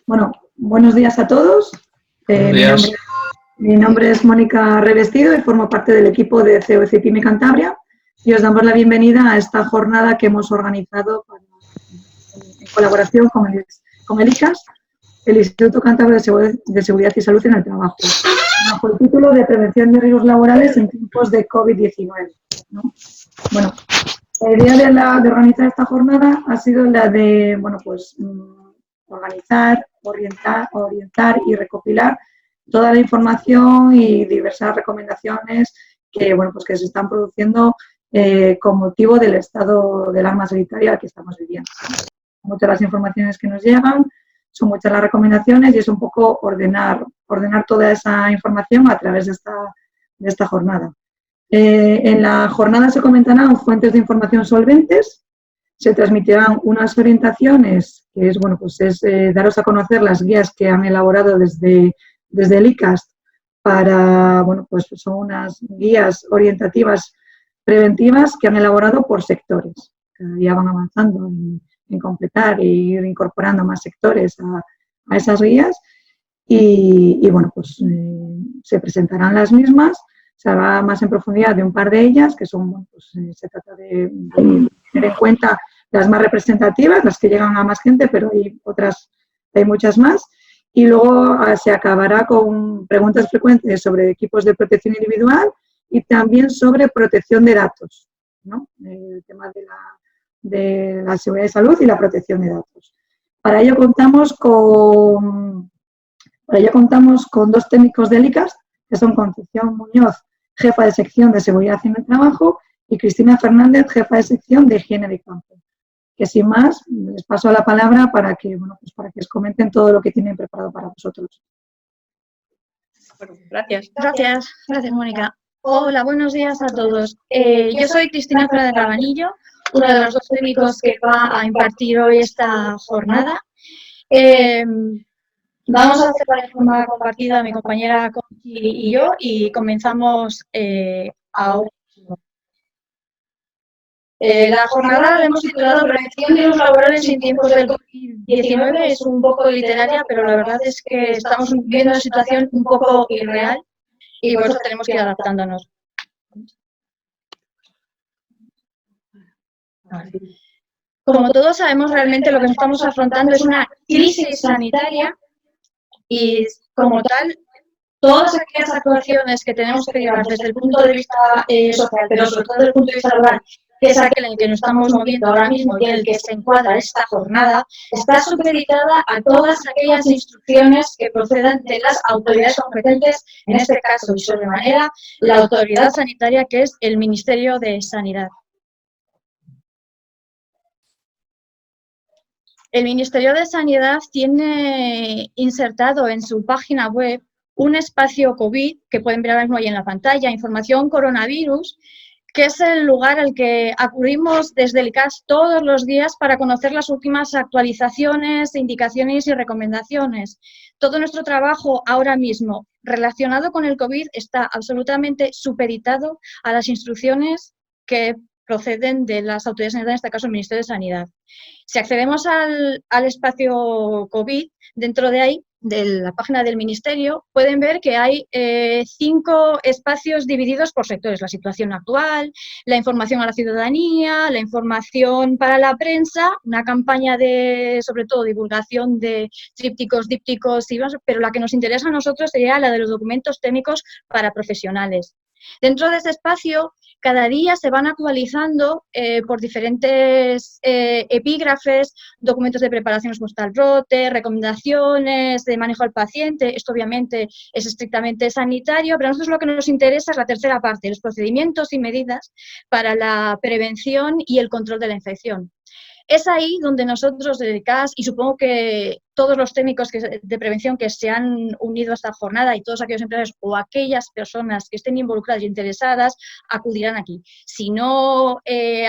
Bueno, buenos días a todos. Buenos Mi días. nombre es Mónica Revestido y formo parte del equipo de COCPyME Cantabria y os damos la bienvenida a esta jornada que hemos organizado en colaboración con el ICAS, el Instituto Cántabro de Seguridad y Salud en el Trabajo, bajo el título de Prevención de Riesgos Laborales en tiempos de COVID-19, ¿no? Bueno, la idea de organizar esta jornada ha sido la de, bueno, pues organizar, orientar y recopilar toda la información y diversas recomendaciones que, bueno, pues que se están produciendo con motivo del estado de alarma sanitaria que estamos viviendo. Muchas las informaciones que nos llegan, son muchas las recomendaciones y es un poco ordenar toda esa información a través de esta jornada. En la jornada se comentarán fuentes de información solventes, se transmitirán unas orientaciones, que es, bueno, pues es daros a conocer las guías que han elaborado desde el ICAS para, bueno, pues son unas guías orientativas preventivas que han elaborado por sectores. Cada día van avanzando en completar e ir incorporando más sectores a esas guías y bueno, pues se presentarán las mismas. Se hará más en profundidad de un par de ellas, que son, bueno, pues, se trata de tener en cuenta las más representativas, las que llegan a más gente, pero hay muchas más. Y luego se acabará con preguntas frecuentes sobre equipos de protección individual y también sobre protección de datos, ¿no? El tema de la seguridad de salud y la protección de datos. Para ello contamos con dos técnicos del ICAS, que son Concepción Muñoz, jefa de sección de Seguridad en el Trabajo, y Cristina Fernández, jefa de sección de Higiene de Campo. Que sin más, les paso la palabra para que, bueno, pues para que os comenten todo lo que tienen preparado para vosotros. Bueno, gracias, Mónica. Hola, buenos días a todos. Yo soy Cristina Fernández Rabanillo, uno de los dos técnicos que va a impartir hoy esta jornada. Vamos a hacerla de forma compartida mi compañera Conchi y yo y comenzamos ahora mismo. La jornada la hemos titulado Prevención de los laborales en tiempos del COVID-19. Es un poco literaria, pero la verdad es que estamos viviendo una situación un poco irreal y por eso tenemos que ir adaptándonos. Como todos sabemos, realmente lo que estamos afrontando es una crisis sanitaria y, como tal, todas aquellas actuaciones que tenemos que llevar desde el punto de vista social, pero sobre todo desde el punto de vista laboral, que es aquel en el que nos estamos moviendo ahora mismo y en el que se encuadra esta jornada, está supeditada a todas aquellas instrucciones que procedan de las autoridades competentes, en este caso y sobremanera, la autoridad sanitaria, que es el Ministerio de Sanidad. El Ministerio de Sanidad tiene insertado en su página web un espacio COVID, que pueden ver ahora mismo ahí en la pantalla, información coronavirus, que es el lugar al que acudimos desde el ICAS todos los días para conocer las últimas actualizaciones, indicaciones y recomendaciones. Todo nuestro trabajo ahora mismo relacionado con el COVID está absolutamente supeditado a las instrucciones que proceden de las autoridades sanitarias, en este caso el Ministerio de Sanidad. Si accedemos al espacio COVID, dentro de ahí, de la página del Ministerio, pueden ver que hay 5 espacios divididos por sectores: la situación actual, la información a la ciudadanía, la información para la prensa, una campaña de, sobre todo, divulgación de trípticos, dípticos, y pero la que nos interesa a nosotros sería la de los documentos técnicos para profesionales. Dentro de ese espacio, cada día se van actualizando por diferentes epígrafes, documentos de preparación postal brote, recomendaciones de manejo al paciente. Esto obviamente es estrictamente sanitario, pero a nosotros lo que nos interesa es la tercera parte, los procedimientos y medidas para la prevención y el control de la infección. Es ahí donde nosotros desde el CAS, y supongo que todos los técnicos de prevención que se han unido a esta jornada y todos aquellos empresarios o aquellas personas que estén involucradas y interesadas acudirán aquí. Si no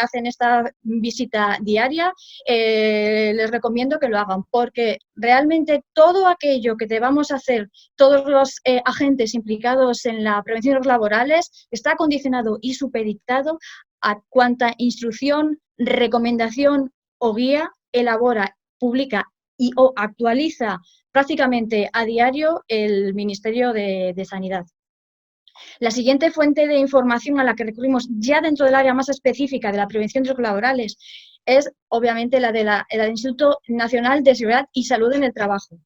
hacen esta visita diaria, les recomiendo que lo hagan, porque realmente todo aquello que debamos hacer, todos los agentes implicados en la prevención de los laborales, está condicionado y supeditado a cuanta instrucción, recomendación o guía elabora, publica o actualiza prácticamente a diario el Ministerio de Sanidad. La siguiente fuente de información a la que recurrimos ya dentro del área más específica de la prevención de riesgos laborales es, obviamente, la del Instituto Nacional de Seguridad y Salud en el Trabajo.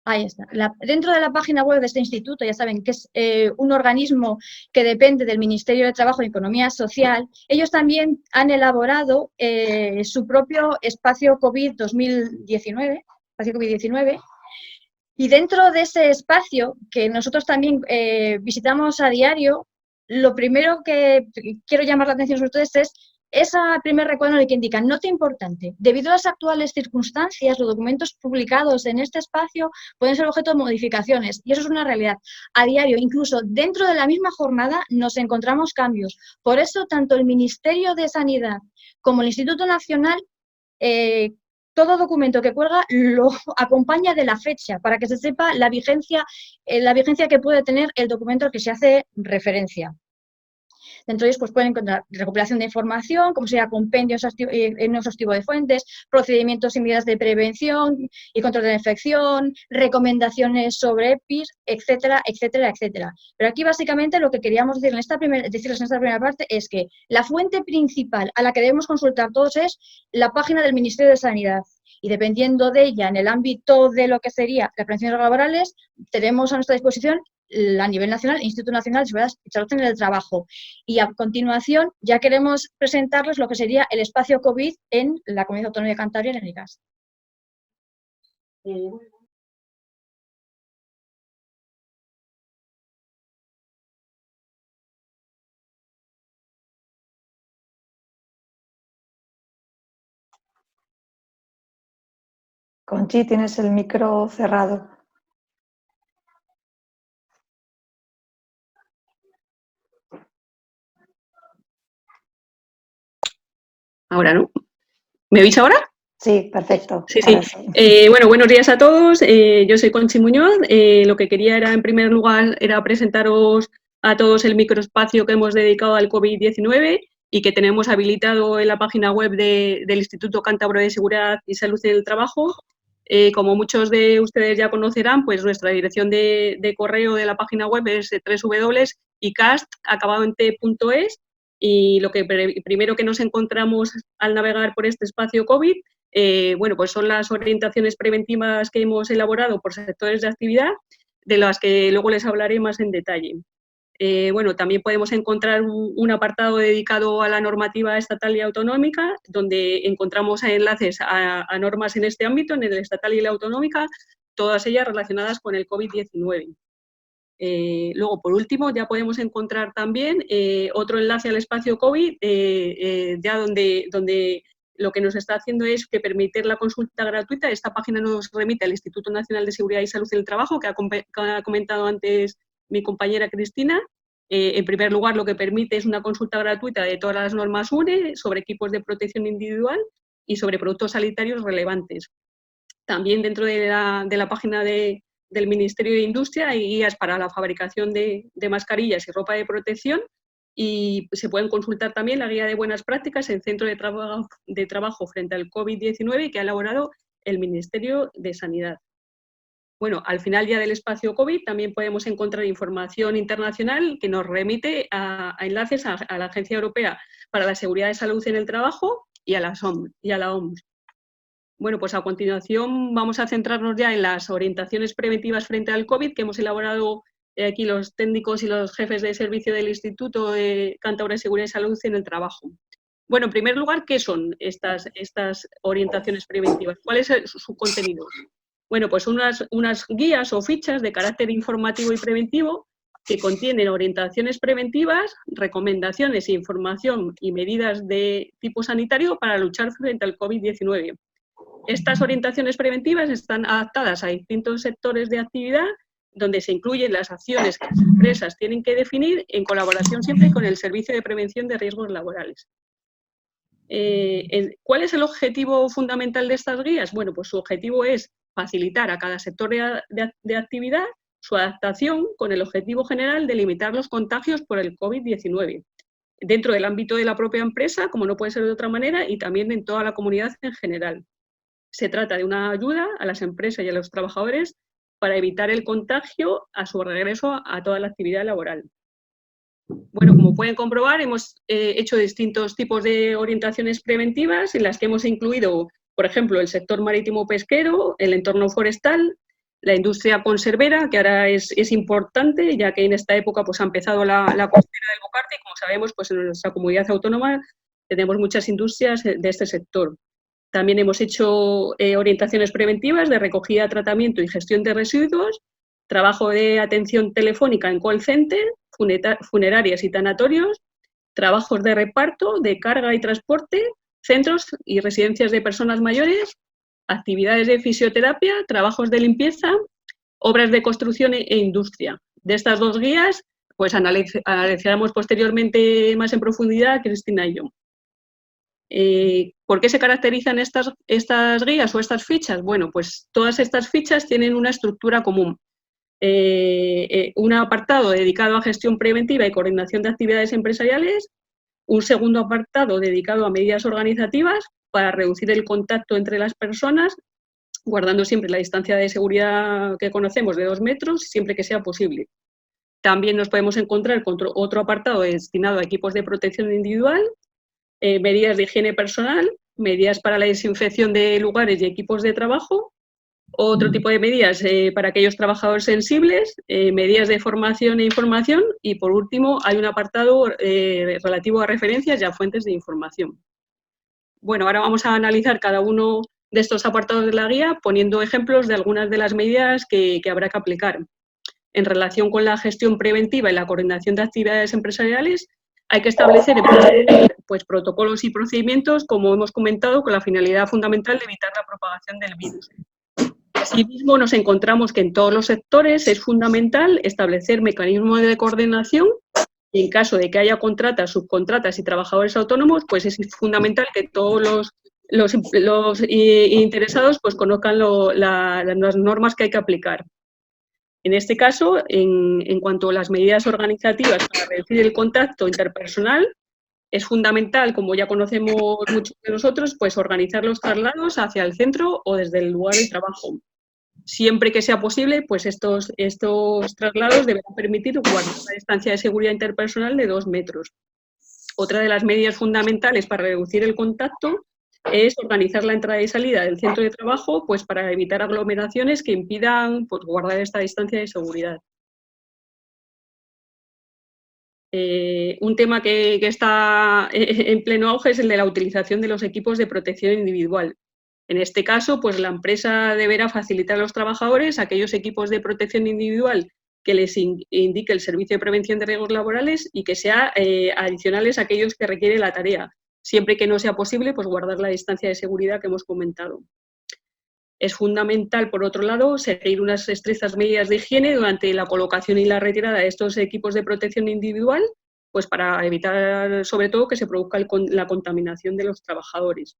Ahí está. Dentro de la página web de este instituto, ya saben que es un organismo que depende del Ministerio de Trabajo y Economía Social, ellos también han elaborado su propio espacio COVID 2019, espacio COVID-19, y dentro de ese espacio, que nosotros también visitamos a diario, lo primero que quiero llamar la atención sobre ustedes es ese primer recuadro en el que indican nota importante. Debido a las actuales circunstancias, los documentos publicados en este espacio pueden ser objeto de modificaciones, y eso es una realidad. A diario, incluso dentro de la misma jornada, nos encontramos cambios. Por eso, tanto el Ministerio de Sanidad como el Instituto Nacional, todo documento que cuelga lo acompaña de la fecha, para que se sepa la vigencia que puede tener el documento al que se hace referencia. Dentro de ellos pues, pueden encontrar recopilación de información, como sería compendios no exhaustivo de fuentes, procedimientos y medidas de prevención y control de la infección, recomendaciones sobre EPIs, etcétera, etcétera, etcétera. Pero aquí básicamente lo que queríamos decirles en esta primera parte es que la fuente principal a la que debemos consultar todos es la página del Ministerio de Sanidad. Y dependiendo de ella, en el ámbito de lo que sería la prevención de laborales, tenemos a nuestra disposición a nivel nacional el Instituto Nacional de Seguridad y Salud en el Trabajo. Y a continuación ya queremos presentarles lo que sería el espacio COVID en la Comunidad Autónoma de Cantabria, en el ICAS. Conchi, tienes el micro cerrado. Ahora, ¿no? ¿Me oís ahora? Sí, perfecto. Sí, sí. Bueno, buenos días a todos. Yo soy Conchi Muñoz. Lo que quería era, en primer lugar, era presentaros a todos el microespacio que hemos dedicado al COVID-19 y que tenemos habilitado en la página web del Instituto Cántabro de Seguridad y Salud en el Trabajo. Como muchos de ustedes ya conocerán, pues nuestra dirección de correo de la página web es www.icast.es. Y lo que primero que nos encontramos al navegar por este espacio COVID, bueno, pues son las orientaciones preventivas que hemos elaborado por sectores de actividad, de las que luego les hablaré más en detalle. Bueno, también podemos encontrar un apartado dedicado a la normativa estatal y autonómica, donde encontramos enlaces a normas en este ámbito, en el estatal y la autonómica, todas ellas relacionadas con el COVID-19. Luego, por último, ya podemos encontrar también otro enlace al espacio COVID, ya donde lo que nos está haciendo es que permitir la consulta gratuita. Esta página nos remite al Instituto Nacional de Seguridad y Salud en el Trabajo, que ha comentado antes mi compañera Cristina. En primer lugar, lo que permite es una consulta gratuita de todas las normas UNE sobre equipos de protección individual y sobre productos sanitarios relevantes. También dentro de la página del Ministerio de Industria hay guías para la fabricación de mascarillas y ropa de protección, y se pueden consultar también la guía de buenas prácticas en centro de trabajo frente al COVID-19 que ha elaborado el Ministerio de Sanidad. Bueno, al final ya del espacio COVID también podemos encontrar información internacional que nos remite a enlaces a la Agencia Europea para la Seguridad y Salud en el Trabajo y a la OMS. Bueno, pues a continuación vamos a centrarnos ya en las orientaciones preventivas frente al COVID que hemos elaborado aquí los técnicos y los jefes de servicio del Instituto de Cántabro de Seguridad y Salud en el Trabajo. Bueno, en primer lugar, ¿qué son estas orientaciones preventivas? ¿Cuál es su contenido? Bueno, pues unas guías o fichas de carácter informativo y preventivo que contienen orientaciones preventivas, recomendaciones, información y medidas de tipo sanitario para luchar frente al COVID-19. Estas orientaciones preventivas están adaptadas a distintos sectores de actividad, donde se incluyen las acciones que las empresas tienen que definir en colaboración siempre con el Servicio de Prevención de Riesgos Laborales. ¿Cuál es el objetivo fundamental de estas guías? Bueno, pues su objetivo es facilitar a cada sector de actividad su adaptación con el objetivo general de limitar los contagios por el COVID-19. dentro del ámbito de la propia empresa, como no puede ser de otra manera, y también en toda la comunidad en general. Se trata de una ayuda a las empresas y a los trabajadores para evitar el contagio a su regreso a toda la actividad laboral. Bueno, como pueden comprobar, hemos hecho distintos tipos de orientaciones preventivas en las que hemos incluido, por ejemplo, el sector marítimo pesquero, el entorno forestal, la industria conservera, que ahora es importante, ya que en esta época pues, ha empezado la costera del Bocarte y, como sabemos, pues, en nuestra comunidad autónoma tenemos muchas industrias de este sector. También hemos hecho orientaciones preventivas de recogida, tratamiento y gestión de residuos, trabajo de atención telefónica en call center, funerarias y tanatorios, trabajos de reparto, de carga y transporte, centros y residencias de personas mayores, actividades de fisioterapia, trabajos de limpieza, obras de construcción e industria. De estas 2 guías, pues analizaremos posteriormente más en profundidad Cristina y yo. ¿Por qué se caracterizan estas guías o estas fichas? Bueno, pues todas estas fichas tienen una estructura común. Un apartado dedicado a gestión preventiva y coordinación de actividades empresariales, un segundo apartado dedicado a medidas organizativas para reducir el contacto entre las personas, guardando siempre la distancia de seguridad que conocemos de 2 metros, siempre que sea posible. También nos podemos encontrar con otro apartado destinado a equipos de protección individual, medidas de higiene personal, medidas para la desinfección de lugares y equipos de trabajo, otro tipo de medidas para aquellos trabajadores sensibles, medidas de formación e información y, por último, hay un apartado relativo a referencias y a fuentes de información. Bueno, ahora vamos a analizar cada uno de estos apartados de la guía poniendo ejemplos de algunas de las medidas que habrá que aplicar. En relación con la gestión preventiva y la coordinación de actividades empresariales, hay que establecer pues, protocolos y procedimientos, como hemos comentado, con la finalidad fundamental de evitar la propagación del virus. Asimismo, nos encontramos que en todos los sectores es fundamental establecer mecanismos de coordinación y en caso de que haya contratas, subcontratas y trabajadores autónomos, pues es fundamental que todos los interesados pues, conozcan las normas que hay que aplicar. En este caso, en cuanto a las medidas organizativas para reducir el contacto interpersonal, es fundamental, como ya conocemos muchos de nosotros, pues organizar los traslados hacia el centro o desde el lugar de trabajo. Siempre que sea posible, pues estos traslados deberán permitir guardar una distancia de seguridad interpersonal de 2 metros. Otra de las medidas fundamentales para reducir el contacto es organizar la entrada y salida del centro de trabajo, pues para evitar aglomeraciones que impidan pues, guardar esta distancia de seguridad. Un tema que está en pleno auge es el de la utilización de los equipos de protección individual. En este caso, pues la empresa deberá facilitar a los trabajadores aquellos equipos de protección individual que les indique el Servicio de Prevención de Riesgos Laborales y que sean adicionales a aquellos que requiere la tarea, siempre que no sea posible pues guardar la distancia de seguridad que hemos comentado. Es fundamental, por otro lado, seguir unas estrictas medidas de higiene durante la colocación y la retirada de estos equipos de protección individual, pues para evitar, sobre todo, que se produzca la contaminación de los trabajadores.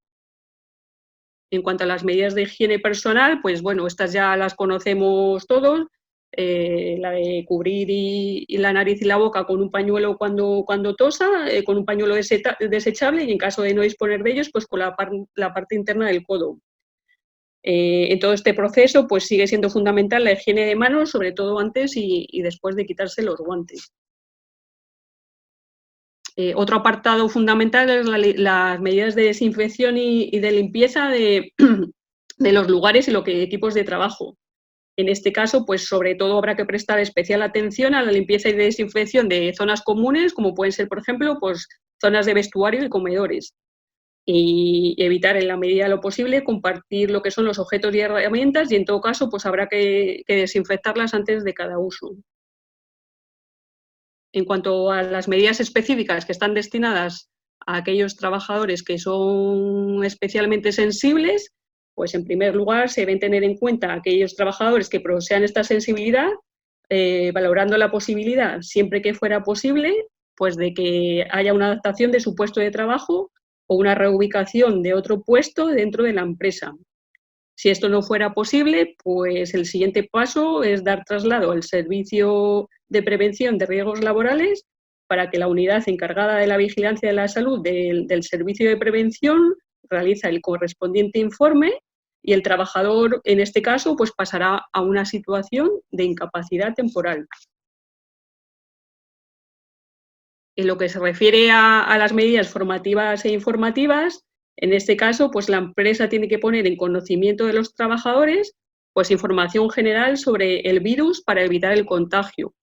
En cuanto a las medidas de higiene personal, pues bueno, estas ya las conocemos todos, la de cubrir y la nariz y la boca con un pañuelo cuando tosa, con un pañuelo desechable y en caso de no disponer de ellos, pues con la parte interna del codo. En todo este proceso, pues sigue siendo fundamental la higiene de manos, sobre todo antes y después de quitarse los guantes. Otro apartado fundamental es las medidas de desinfección y de limpieza de los lugares y los equipos de trabajo. En este caso, pues sobre todo habrá que prestar especial atención a la limpieza y desinfección de zonas comunes, como pueden ser, por ejemplo, pues zonas de vestuario y comedores. Y evitar en la medida de lo posible compartir lo que son los objetos y herramientas y en todo caso pues habrá que desinfectarlas antes de cada uso. En cuanto a las medidas específicas que están destinadas a aquellos trabajadores que son especialmente sensibles, pues en primer lugar se deben tener en cuenta aquellos trabajadores que posean esta sensibilidad, valorando la posibilidad, siempre que fuera posible, pues de que haya una adaptación de su puesto de trabajo o una reubicación de otro puesto dentro de la empresa. Si esto no fuera posible, pues el siguiente paso es dar traslado al Servicio de Prevención de Riesgos Laborales para que la unidad encargada de la vigilancia de la salud del servicio de prevención realiza el correspondiente informe y el trabajador, en este caso, pues pasará a una situación de incapacidad temporal. En lo que se refiere a las medidas formativas e informativas, en este caso, pues la empresa tiene que poner en conocimiento de los trabajadores pues información general sobre el virus para evitar el contagio.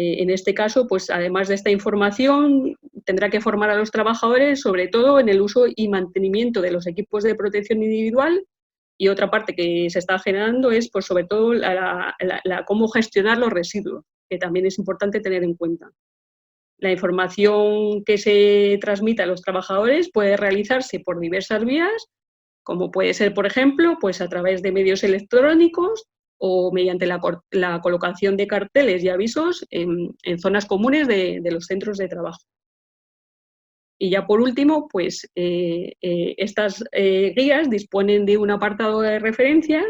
En este caso, pues además de esta información, tendrá que formar a los trabajadores sobre todo en el uso y mantenimiento de los equipos de protección individual, y otra parte que se está generando es pues sobre todo cómo gestionar los residuos, que también es importante tener en cuenta. La información que se transmite a los trabajadores puede realizarse por diversas vías, como puede ser, por ejemplo, pues a través de medios electrónicos o mediante la colocación de carteles y avisos en zonas comunes de los centros de trabajo. Y ya por último, pues estas guías disponen de un apartado de referencia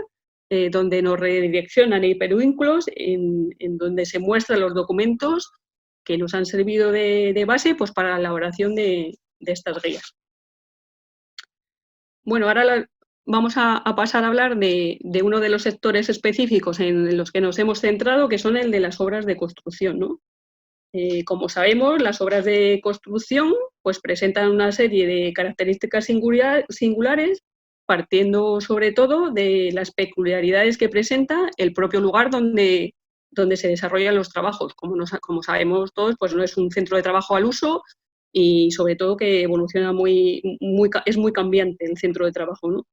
donde nos redireccionan hipervínculos en donde se muestran los documentos que nos han servido de base pues, para la elaboración de estas guías. Bueno, ahora vamos a pasar a hablar de uno de los sectores específicos en los que nos hemos centrado, que son el de las obras de construcción, ¿no? Como sabemos, las obras de construcción pues, presentan una serie de características singulares, partiendo sobre todo de las peculiaridades que presenta el propio lugar donde se desarrollan los trabajos. Como sabemos todos, pues no es un centro de trabajo al uso y sobre todo que evoluciona es muy cambiante el centro de trabajo, ¿no?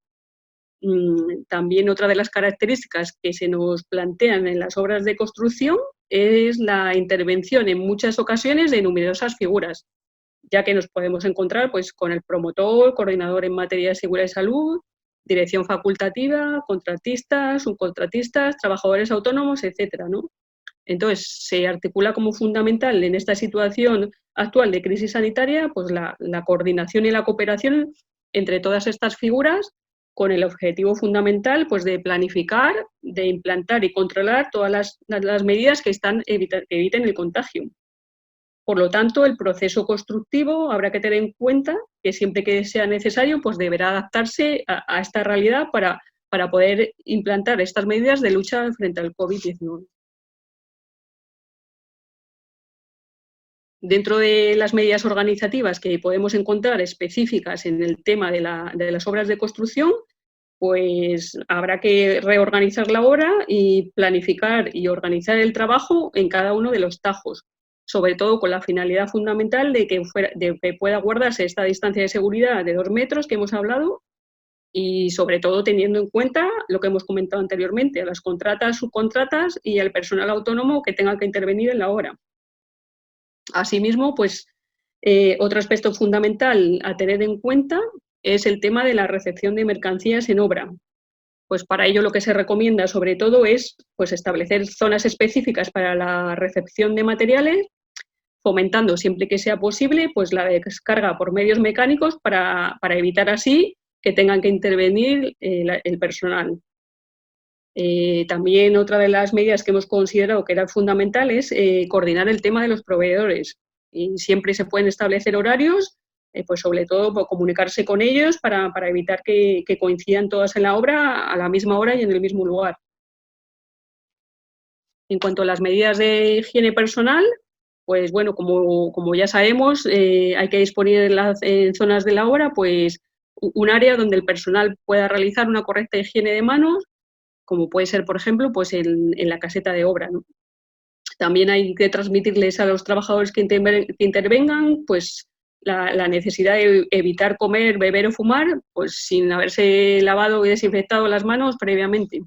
También otra de las características que se nos plantean en las obras de construcción es la intervención en muchas ocasiones de numerosas figuras, ya que nos podemos encontrar pues, con el promotor, coordinador en materia de seguridad y salud, dirección facultativa, contratistas, subcontratistas, trabajadores autónomos, etcétera, ¿no? Entonces, se articula como fundamental en esta situación actual de crisis sanitaria pues, la coordinación y la cooperación entre todas estas figuras con el objetivo fundamental pues, de planificar, de implantar y controlar todas las medidas que eviten el contagio. Por lo tanto, el proceso constructivo habrá que tener en cuenta que siempre que sea necesario pues, deberá adaptarse a esta realidad para poder implantar estas medidas de lucha frente al COVID-19. Dentro de las medidas organizativas que podemos encontrar específicas en el tema de las obras de construcción, pues habrá que reorganizar la obra y planificar y organizar el trabajo en cada uno de los tajos, sobre todo con la finalidad fundamental de que pueda guardarse esta distancia de seguridad de 2 metros que hemos hablado y sobre todo teniendo en cuenta lo que hemos comentado anteriormente, a las contratas, subcontratas y al personal autónomo que tenga que intervenir en la obra. Asimismo, pues otro aspecto fundamental a tener en cuenta es el tema de la recepción de mercancías en obra. Pues para ello lo que se recomienda sobre todo es pues, establecer zonas específicas para la recepción de materiales, fomentando siempre que sea posible pues, la descarga por medios mecánicos para evitar así que tengan que intervenir el personal. También otra de las medidas que hemos considerado que era fundamental es coordinar el tema de los proveedores. Y siempre se pueden establecer horarios, pues sobre todo por comunicarse con ellos para evitar que coincidan todas en la obra a la misma hora y en el mismo lugar. En cuanto a las medidas de higiene personal, pues bueno, como ya sabemos, hay que disponer en zonas de la obra pues, un área donde el personal pueda realizar una correcta higiene de manos, como puede ser, por ejemplo, pues en la caseta de obra, ¿no? También hay que transmitirles a los trabajadores que intervengan pues, la necesidad de evitar comer, beber o fumar pues, sin haberse lavado y desinfectado las manos previamente.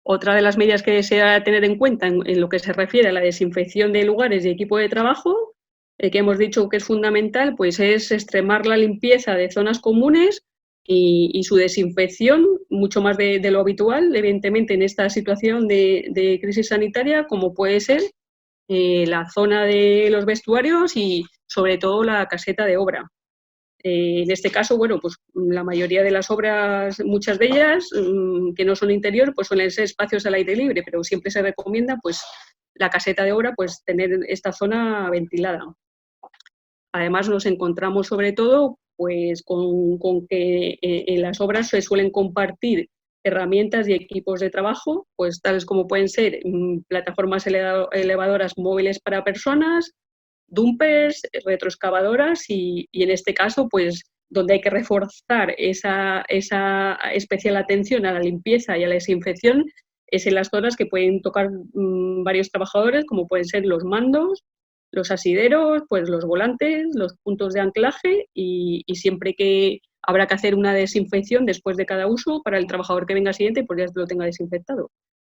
Otra de las medidas que se ha de tener en cuenta en lo que se refiere a la desinfección de lugares y equipo de trabajo, que hemos dicho que es fundamental, pues es extremar la limpieza de zonas comunes y su desinfección, mucho más de lo habitual, evidentemente, en esta situación de crisis sanitaria, como puede ser la zona de los vestuarios y, sobre todo, la caseta de obra. En este caso, bueno, pues la mayoría de las obras, muchas de ellas, que no son interior, pues suelen ser espacios al aire libre, pero siempre se recomienda, pues, la caseta de obra, pues, tener esta zona ventilada. Además, nos encontramos sobre todo, pues, con que en las obras se suelen compartir herramientas y equipos de trabajo, pues tales como pueden ser plataformas elevadoras móviles para personas, dumpers, retroexcavadoras y en este caso, pues donde hay que reforzar esa especial atención a la limpieza y a la desinfección es en las zonas que pueden tocar varios trabajadores, como pueden ser los mandos, los asideros, pues los volantes, los puntos de anclaje y siempre que habrá que hacer una desinfección después de cada uso para el trabajador que venga siguiente, pues ya lo tenga desinfectado.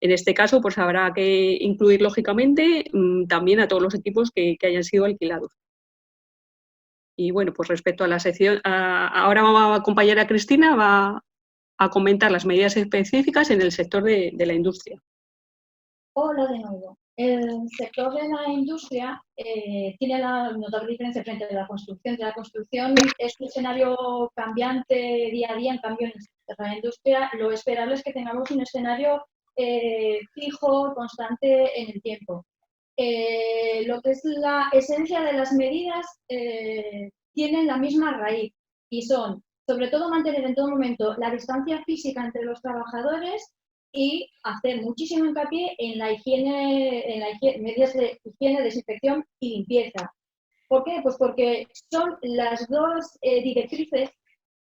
En este caso, pues habrá que incluir, lógicamente, también a todos los equipos que hayan sido alquilados. Y bueno, pues respecto a la sección, ahora va a acompañar a Cristina, va a comentar las medidas específicas en el sector de la industria. Hola de nuevo. El sector de la industria tiene la notable diferencia frente a la construcción. La construcción es un escenario cambiante día a día, en cambio en la industria lo esperable es que tengamos un escenario fijo, constante en el tiempo. Lo que es la esencia de las medidas tienen la misma raíz y son, sobre todo, mantener en todo momento la distancia física entre los trabajadores y hacer muchísimo hincapié en la higiene, medidas de higiene, desinfección y limpieza. ¿Por qué? Pues porque son las dos directrices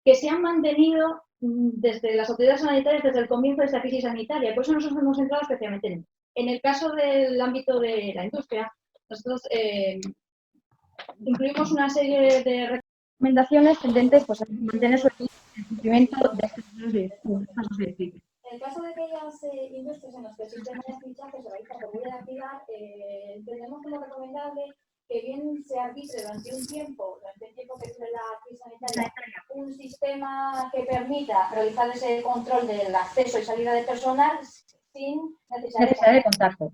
que se han mantenido desde las autoridades sanitarias desde el comienzo de esta crisis sanitaria. Por eso nosotros hemos centrado especialmente en ello. En el caso del ámbito de la industria, nosotros incluimos una serie de recomendaciones tendentes pues, a mantener el cumplimiento de estas directrices. En el caso de aquellas industrias en las que existen medidas fichajes se realiza por vía de actividad, entendemos como recomendable que bien se arbitre durante el tiempo que dure la crisis sanitaria, un sistema que permita realizar ese control del acceso y salida de personal sin necesidad de contacto.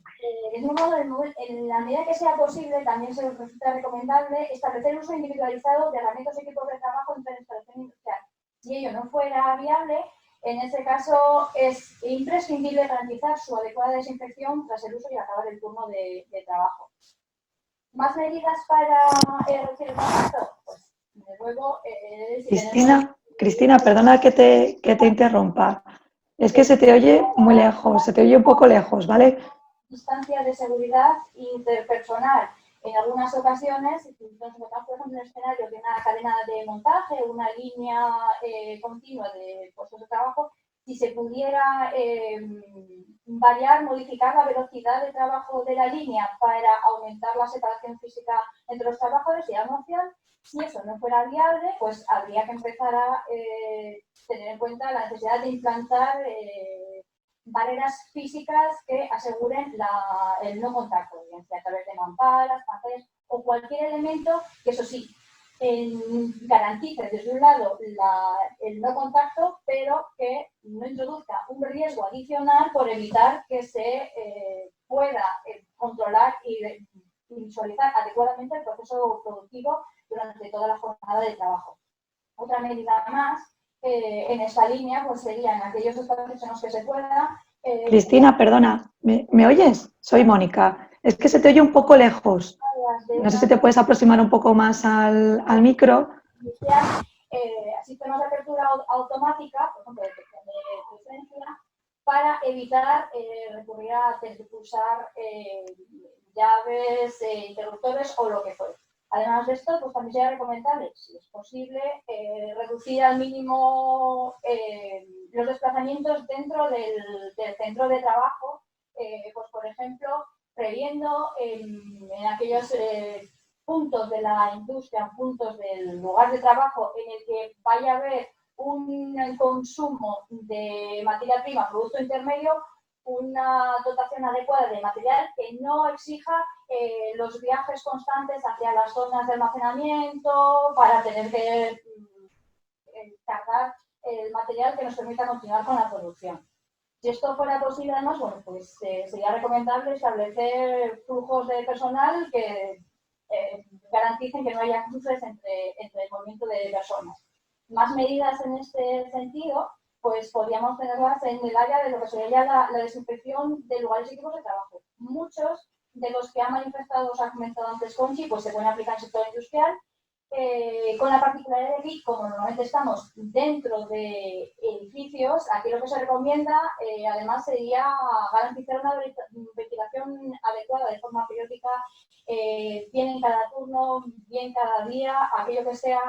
De mismo modo, en la medida que sea posible, también se resulta recomendable establecer el uso individualizado de herramientas y equipos de trabajo en la instalación industrial. Si ello no fuera viable, en ese caso es imprescindible garantizar su adecuada desinfección tras el uso y acabar el turno de trabajo. ¿Más medidas para reducir el contacto? Pues, de luego... Cristina, perdona que te interrumpa. Es que se te oye muy lejos, se te oye un poco lejos, ¿vale? Distancia de seguridad interpersonal. En algunas ocasiones, nos encontramos, por ejemplo, en el escenario de una cadena de montaje, una línea continua de puestos de trabajo, si se pudiera variar, modificar la velocidad de trabajo de la línea para aumentar la separación física entre los trabajadores, sería una opción. Si eso no fuera viable, pues habría que empezar a tener en cuenta la necesidad de implantar barreras físicas que aseguren el no contacto, bien sea a través de mamparas, pantallas o cualquier elemento que, eso sí, garantice desde un lado el no contacto, pero que no introduzca un riesgo adicional por evitar que se pueda controlar y visualizar adecuadamente el proceso productivo durante toda la jornada de trabajo. Otra medida más en esta línea pues serían aquellos espacios en los que se pueda... Cristina, perdona, ¿me oyes? Soy Mónica. Es que se te oye un poco lejos. No sé si te puedes aproximar un poco más al micro. Sistemas de apertura automática, por ejemplo, detección de presencia, para evitar recurrir a pulsar llaves, interruptores o lo que fuera. Además de esto, pues también sería recomendable, si es posible, reducir al mínimo los desplazamientos dentro del centro de trabajo, pues por ejemplo, previendo en aquellos puntos de la industria, puntos del lugar de trabajo en el que vaya a haber un consumo de materia prima, producto intermedio, una dotación adecuada de material que no exija los viajes constantes hacia las zonas de almacenamiento para tener que cargar el material que nos permita continuar con la producción. Si esto fuera posible, además, bueno, pues sería recomendable establecer flujos de personal que garanticen que no haya cruces entre el movimiento de personas. Más medidas en este sentido, pues podríamos tenerlas en el área de lo que sería la desinfección de lugares y equipos de trabajo. Muchos de los que ha manifestado, os ha comentado antes Conchi, pues se pueden aplicar en el sector industrial, con la particularidad de que, como normalmente estamos dentro de edificios, aquí lo que se recomienda, además, sería garantizar una ventilación adecuada de forma periódica, bien en cada turno, bien cada día, aquello que sea,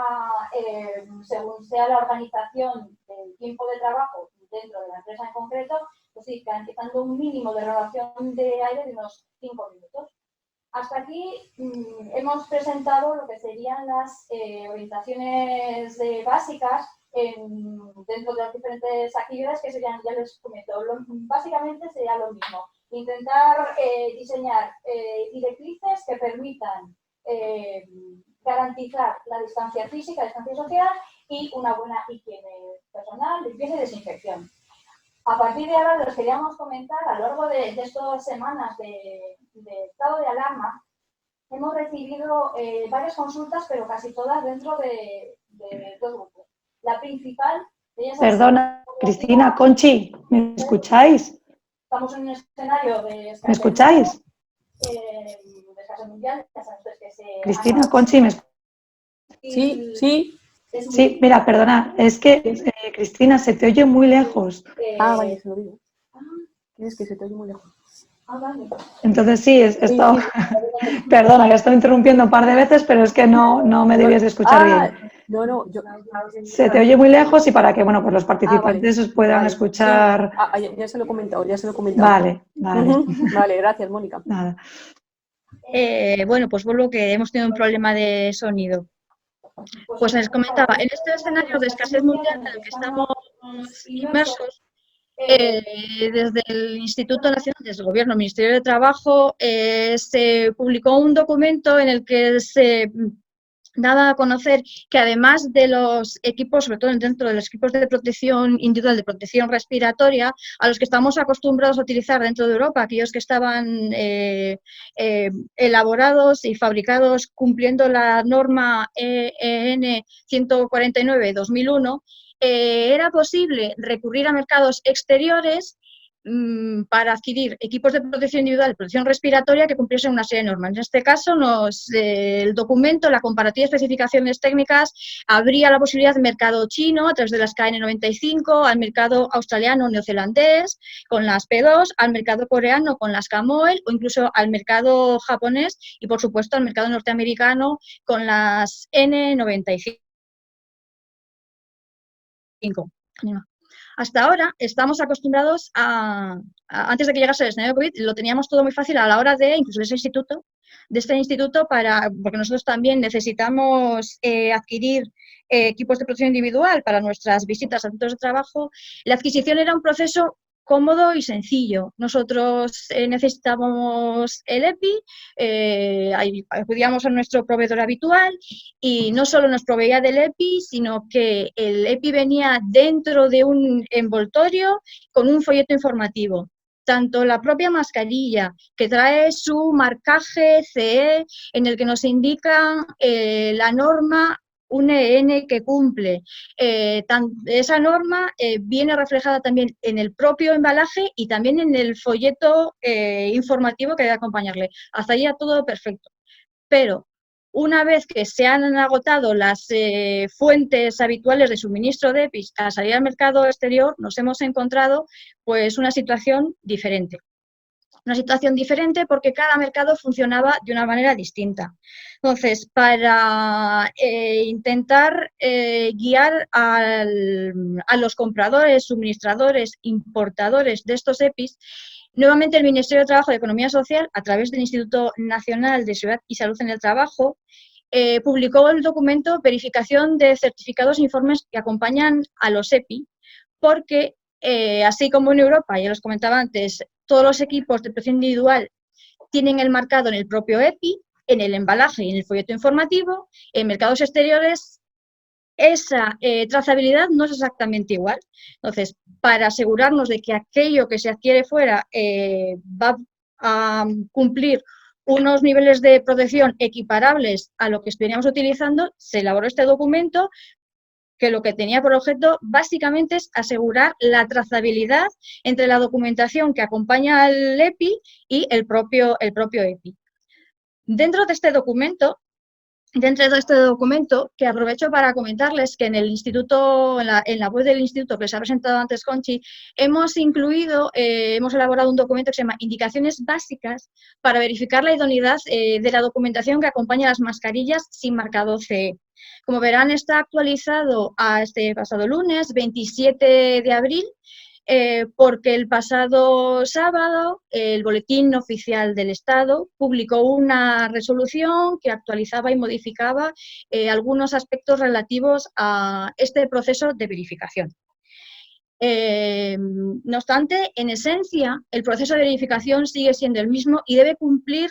según sea la organización del tiempo de trabajo dentro de la empresa en concreto, pues sí, garantizando un mínimo de renovación de aire de unos 5 minutos. Hasta aquí hemos presentado lo que serían las orientaciones básicas dentro de las diferentes actividades que serían, ya les comento, básicamente sería lo mismo. Intentar diseñar directrices que permitan garantizar la distancia física, la distancia social y una buena higiene personal, limpieza y desinfección. A partir de ahora les queríamos comentar, a lo largo de estas semanas de estado de alarma, hemos recibido varias consultas, pero casi todas dentro de dos grupos. La principal de ellas... Perdona, Cristina, Conchi, ¿me escucháis? Estamos en un escenario de escasez. ¿Me escucháis? De escasez mundial, ya saben ustedes que se... Cristina, Conchi, ¿me escucháis? Sí, sí. Sí, mira, perdona, es que, Cristina, se te oye muy lejos. Vale, se lo digo. Es que se te oye muy lejos. Vale. Entonces sí, esto, perdona, que estoy interrumpiendo un par de veces, pero es que no me debías de escuchar bien. No, Se te oye muy lejos y para que, bueno, pues los participantes os puedan escuchar. Sí. Ya se lo he comentado, Vale. Vale, gracias, Mónica. Nada. Bueno, pues vuelvo que hemos tenido un problema de sonido. Pues les comentaba, en este escenario de escasez mundial en el que estamos inmersos, desde el Instituto Nacional, desde el Gobierno, el Ministerio de Trabajo, se publicó un documento en el que se daba a conocer que además de los equipos, sobre todo dentro de los equipos de protección individual, de protección respiratoria, a los que estamos acostumbrados a utilizar dentro de Europa, aquellos que estaban elaborados y fabricados cumpliendo la norma EN 149-2001, era posible recurrir a mercados exteriores para adquirir equipos de protección individual, de protección respiratoria que cumpliesen una serie de normas. En este caso, el documento, la comparativa de especificaciones técnicas, abría la posibilidad de mercado chino a través de las KN95, al mercado australiano neozelandés con las P2, al mercado coreano con las Camoel o incluso al mercado japonés y, por supuesto, al mercado norteamericano con las N95. Hasta ahora estamos acostumbrados antes de que llegase el escenario COVID, lo teníamos todo muy fácil a la hora de, incluso de este instituto, porque nosotros también necesitamos adquirir equipos de protección individual para nuestras visitas a centros de trabajo. La adquisición era un proceso cómodo y sencillo. Nosotros necesitábamos el EPI, acudíamos a nuestro proveedor habitual y no solo nos proveía del EPI, sino que el EPI venía dentro de un envoltorio con un folleto informativo. Tanto la propia mascarilla, que trae su marcaje CE, en el que nos indica la norma UNEN que cumple. Esa norma viene reflejada también en el propio embalaje y también en el folleto informativo que debe acompañarle. Hasta ahí todo perfecto. Pero una vez que se han agotado las fuentes habituales de suministro de EPIs a salir al mercado exterior, nos hemos encontrado pues una situación diferente. Una situación diferente porque cada mercado funcionaba de una manera distinta. Entonces, para intentar guiar a los compradores, suministradores, importadores de estos EPIs, nuevamente el Ministerio de Trabajo y Economía Social, a través del Instituto Nacional de Seguridad y Salud en el Trabajo, publicó el documento Verificación de certificados e informes que acompañan a los EPI, porque así como en Europa, ya los comentaba antes, todos los equipos de protección individual tienen el marcado en el propio EPI, en el embalaje y en el folleto informativo. En mercados exteriores esa trazabilidad no es exactamente igual. Entonces, para asegurarnos de que aquello que se adquiere fuera va a cumplir unos niveles de protección equiparables a lo que estaríamos utilizando, se elaboró este documento que lo que tenía por objeto básicamente es asegurar la trazabilidad entre la documentación que acompaña al EPI y el propio EPI. Dentro de este documento, que aprovecho para comentarles que en el instituto, en la web del instituto que se ha presentado antes Conchi, hemos elaborado un documento que se llama Indicaciones básicas para verificar la idoneidad de la documentación que acompaña a las mascarillas sin marcado CE. Como verán, está actualizado a este pasado lunes, 27 de abril, porque el pasado sábado el Boletín Oficial del Estado publicó una resolución que actualizaba y modificaba algunos aspectos relativos a este proceso de verificación. No obstante, en esencia, el proceso de verificación sigue siendo el mismo y debe cumplir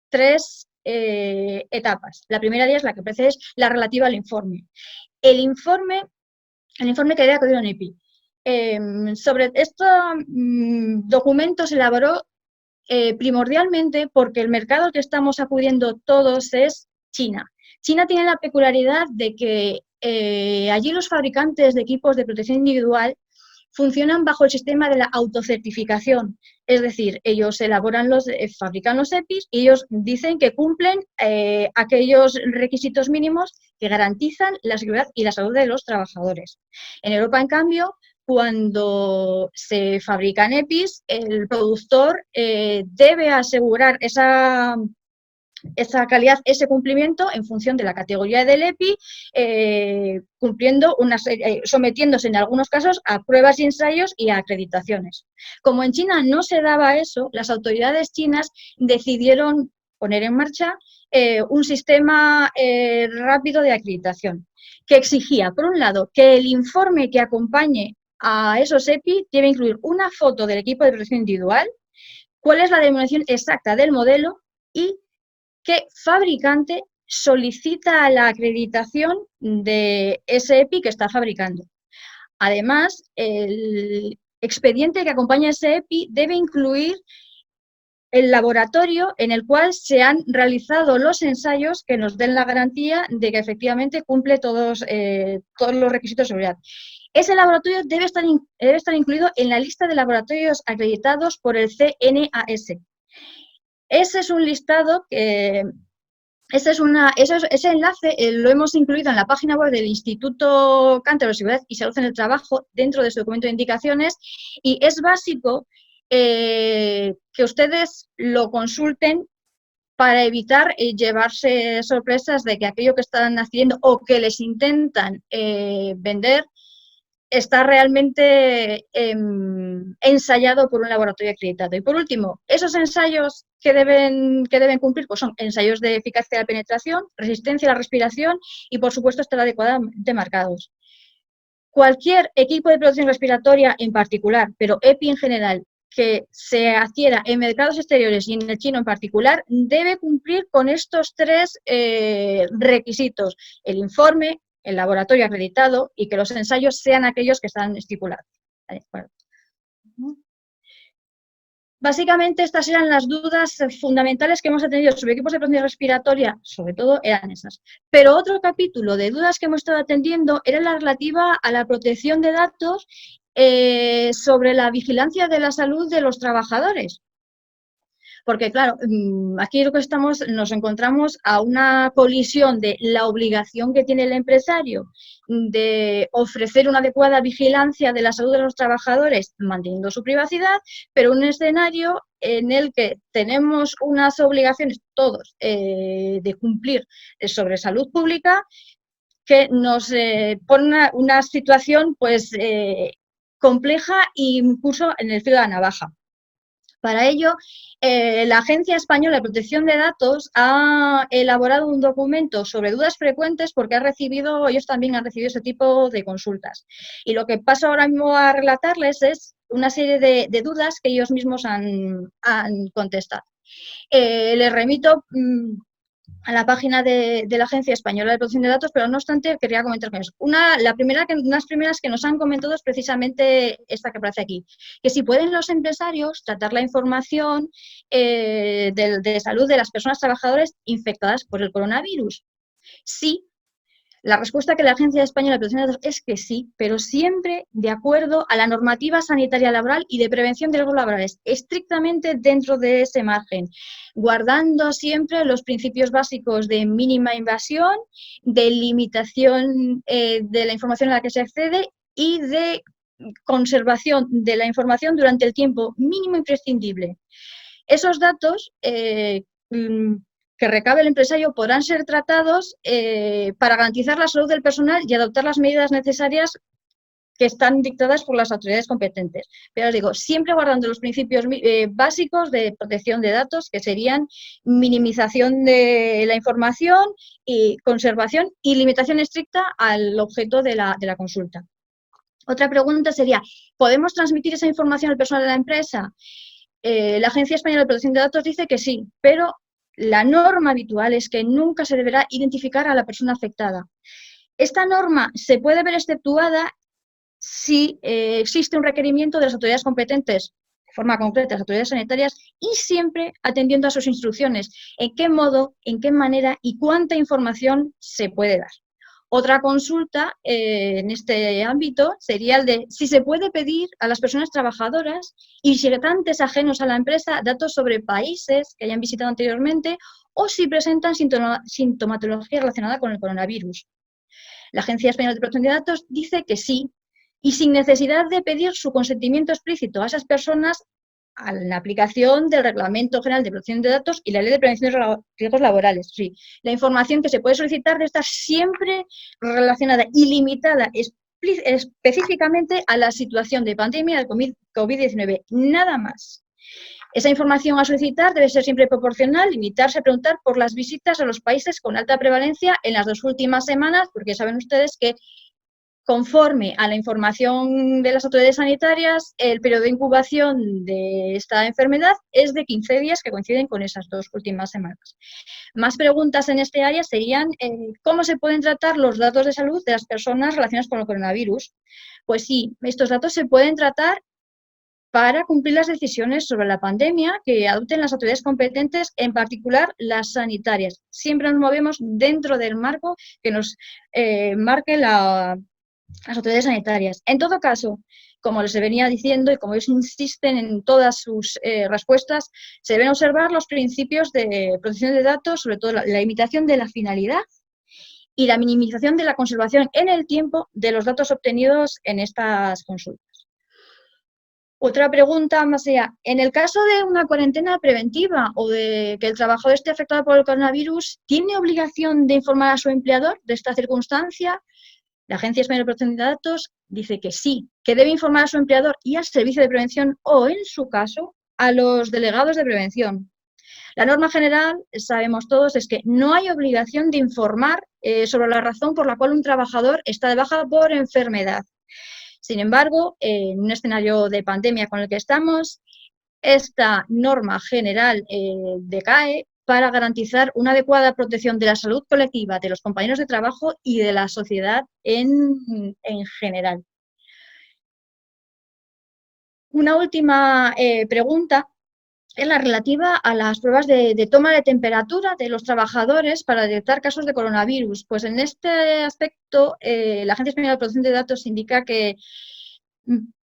3 etapas. La primera de ellas, la que precede, es la relativa al informe. El informe que debe acudir a un EPI. Sobre este documento se elaboró primordialmente porque el mercado al que estamos acudiendo todos es China. China tiene la peculiaridad de que allí los fabricantes de equipos de protección individual funcionan bajo el sistema de la autocertificación, es decir, ellos fabrican los EPIs y ellos dicen que cumplen aquellos requisitos mínimos que garantizan la seguridad y la salud de los trabajadores. En Europa, en cambio, cuando se fabrican EPIs, el productor debe asegurar esa calidad, ese cumplimiento en función de la categoría del EPI, sometiéndose en algunos casos a pruebas y ensayos y a acreditaciones. Como en China no se daba eso, las autoridades chinas decidieron poner en marcha un sistema rápido de acreditación que exigía, por un lado, que el informe que acompañe a esos EPI debe incluir una foto del equipo de protección individual, cuál es la denominación exacta del modelo y qué fabricante solicita la acreditación de ese EPI que está fabricando. Además, el expediente que acompaña a ese EPI debe incluir el laboratorio en el cual se han realizado los ensayos que nos den la garantía de que efectivamente cumple todos los requisitos de seguridad. Ese laboratorio debe estar incluido en la lista de laboratorios acreditados por el CNAS. Ese es un listado que... Ese enlace lo hemos incluido en la página web del Instituto Cántabro de Seguridad y Salud en el Trabajo dentro de su documento de indicaciones y es básico que ustedes lo consulten para evitar llevarse sorpresas de que aquello que están haciendo o que les intentan vender está realmente ensayado por un laboratorio acreditado. Y por último, esos ensayos que deben cumplir pues son ensayos de eficacia de la penetración, resistencia a la respiración y, por supuesto, estar adecuadamente marcados. Cualquier equipo de protección respiratoria en particular, pero EPI en general, que se adquiera en mercados exteriores y en el chino en particular, debe cumplir con estos 3 requisitos: el informe, el laboratorio acreditado y que los ensayos sean aquellos que están estipulados. Bueno. Básicamente estas eran las dudas fundamentales que hemos tenido sobre equipos de protección respiratoria, sobre todo eran esas. Pero otro capítulo de dudas que hemos estado atendiendo era la relativa a la protección de datos sobre la vigilancia de la salud de los trabajadores. Porque, claro, aquí lo que nos encontramos a una colisión de la obligación que tiene el empresario de ofrecer una adecuada vigilancia de la salud de los trabajadores, manteniendo su privacidad, pero un escenario en el que tenemos unas obligaciones todos de cumplir sobre salud pública que nos pone una situación pues compleja e incluso en el filo de la navaja. Para ello, la Agencia Española de Protección de Datos ha elaborado un documento sobre dudas frecuentes porque ellos también han recibido ese tipo de consultas. Y lo que paso ahora mismo a relatarles es una serie de dudas que ellos mismos han contestado. Les remito a la página de la Agencia Española de Protección de Datos, pero no obstante quería comentar con eso. Unas primeras que nos han comentado es precisamente esta que aparece aquí, que si pueden los empresarios tratar la información de salud de las personas trabajadoras infectadas por el coronavirus. Sí. La respuesta que la Agencia Española de Protección de Datos es que sí, pero siempre de acuerdo a la normativa sanitaria laboral y de prevención de riesgos laborales, estrictamente dentro de ese margen, guardando siempre los principios básicos de mínima invasión, de limitación de la información a la que se accede y de conservación de la información durante el tiempo mínimo imprescindible. Esos datos que recabe el empresario podrán ser tratados para garantizar la salud del personal y adoptar las medidas necesarias que están dictadas por las autoridades competentes. Pero os digo, siempre guardando los principios básicos de protección de datos, que serían minimización de la información y conservación y limitación estricta al objeto de la consulta. Otra pregunta sería, ¿podemos transmitir esa información al personal de la empresa? La Agencia Española de Protección de Datos dice que sí, pero la norma habitual es que nunca se deberá identificar a la persona afectada. Esta norma se puede ver exceptuada si existe un requerimiento de las autoridades competentes, de forma concreta, las autoridades sanitarias, y siempre atendiendo a sus instrucciones, en qué modo, en qué manera y cuánta información se puede dar. Otra consulta en este ámbito sería el de si se puede pedir a las personas trabajadoras y visitantes ajenos a la empresa datos sobre países que hayan visitado anteriormente o si presentan sintomatología relacionada con el coronavirus. La Agencia Española de Protección de Datos dice que sí, y sin necesidad de pedir su consentimiento explícito a esas personas a la aplicación del Reglamento General de Protección de Datos y la Ley de Prevención de Riesgos Laborales. Sí, la información que se puede solicitar debe estar siempre relacionada y limitada específicamente a la situación de pandemia del COVID-19, nada más. Esa información a solicitar debe ser siempre proporcional, limitarse a preguntar por las visitas a los países con alta prevalencia en las 2 últimas semanas, porque saben ustedes que conforme a la información de las autoridades sanitarias, el periodo de incubación de esta enfermedad es de 15 días que coinciden con esas 2 últimas semanas. Más preguntas en este área serían ¿cómo se pueden tratar los datos de salud de las personas relacionadas con el coronavirus? Pues sí, estos datos se pueden tratar para cumplir las decisiones sobre la pandemia que adopten las autoridades competentes, en particular las sanitarias. Siempre nos movemos dentro del marco que nos marque las autoridades sanitarias. En todo caso, como les venía diciendo y como ellos insisten en todas sus respuestas, se deben observar los principios de protección de datos, sobre todo la limitación de la finalidad y la minimización de la conservación en el tiempo de los datos obtenidos en estas consultas. Otra pregunta más allá, en el caso de una cuarentena preventiva o de que el trabajador esté afectado por el coronavirus, ¿tiene obligación de informar a su empleador de esta circunstancia? La Agencia Española de Protección de Datos dice que sí, que debe informar a su empleador y al servicio de prevención o, en su caso, a los delegados de prevención. La norma general, sabemos todos, es que no hay obligación de informar sobre la razón por la cual un trabajador está de baja por enfermedad. Sin embargo, en un escenario de pandemia con el que estamos, esta norma general decae para garantizar una adecuada protección de la salud colectiva de los compañeros de trabajo y de la sociedad en general. Una última pregunta es la relativa a las pruebas de toma de temperatura de los trabajadores para detectar casos de coronavirus. Pues en este aspecto, la Agencia Española de Protección de Datos indica que